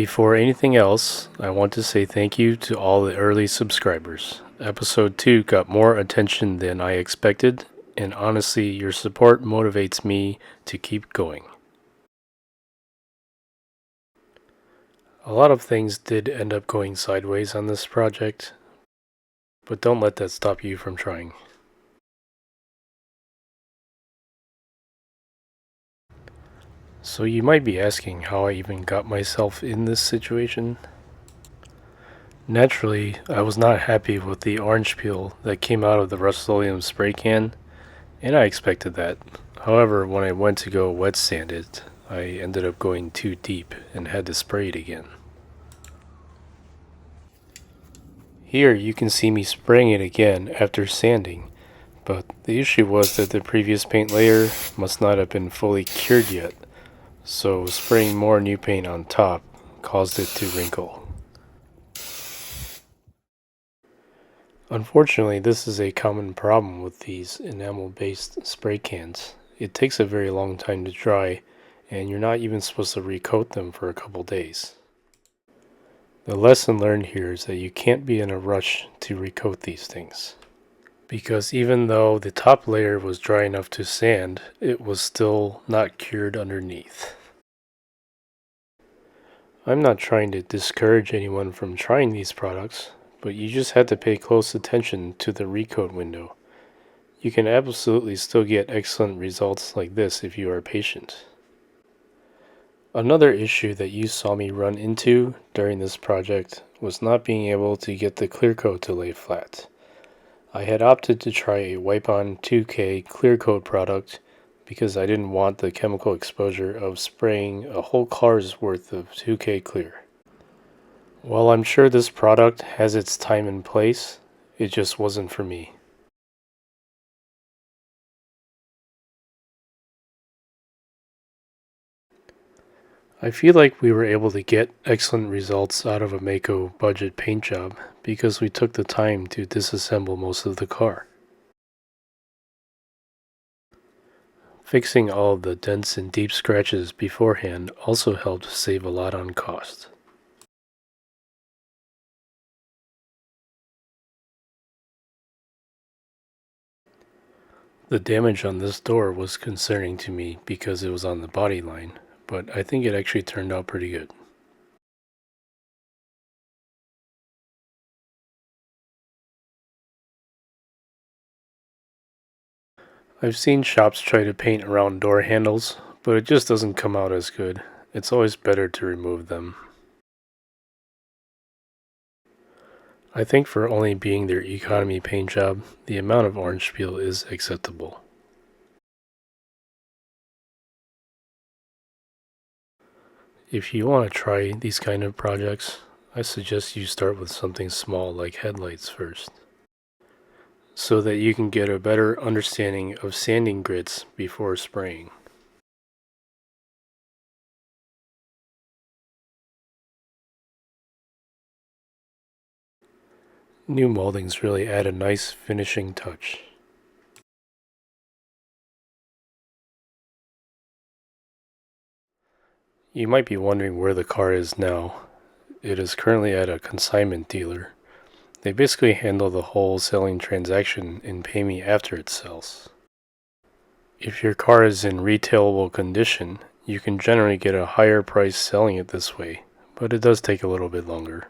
Before anything else, I want to say thank you to all the early subscribers. Episode 2 got more attention than I expected, and honestly, your support motivates me to keep going. A lot of things did end up going sideways on this project, but don't let that stop you from trying. So you might be asking how I even got myself in this situation. Naturally, I was not happy with the orange peel that came out of the Rust-Oleum spray can, and I expected that. However, when I went to go wet sand it, I ended up going too deep and had to spray it again. Here you can see me spraying it again after sanding, but the issue was that the previous paint layer must not have been fully cured yet, so spraying more new paint on top caused it to wrinkle. Unfortunately, this is a common problem with these enamel-based spray cans. It takes a very long time to dry, and you're not even supposed to recoat them for a couple days. The lesson learned here is that you can't be in a rush to recoat these things, because even though the top layer was dry enough to sand, it was still not cured underneath. I'm not trying to discourage anyone from trying these products, but you just have to pay close attention to the recoat window. You can absolutely still get excellent results like this if you are patient. Another issue that you saw me run into during this project was not being able to get the clear coat to lay flat. I had opted to try a Wipe-On 2K clear coat product because I didn't want the chemical exposure of spraying a whole car's worth of 2K clear. While I'm sure this product has its time and place, it just wasn't for me. I feel like we were able to get excellent results out of a Mako budget paint job because we took the time to disassemble most of the car. Fixing all of the dents and deep scratches beforehand also helped save a lot on cost. The damage on this door was concerning to me because it was on the body line, but I think it actually turned out pretty good. I've seen shops try to paint around door handles, but it just doesn't come out as good. It's always better to remove them. I think for only being their economy paint job, the amount of orange peel is acceptable. If you want to try these kind of projects, I suggest you start with something small like headlights first, so that you can get a better understanding of sanding grits before spraying. New moldings really add a nice finishing touch. You might be wondering where the car is now. It is currently at a consignment dealer. They basically handle the whole selling transaction and pay me after it sells. If your car is in retailable condition, you can generally get a higher price selling it this way, but it does take a little bit longer.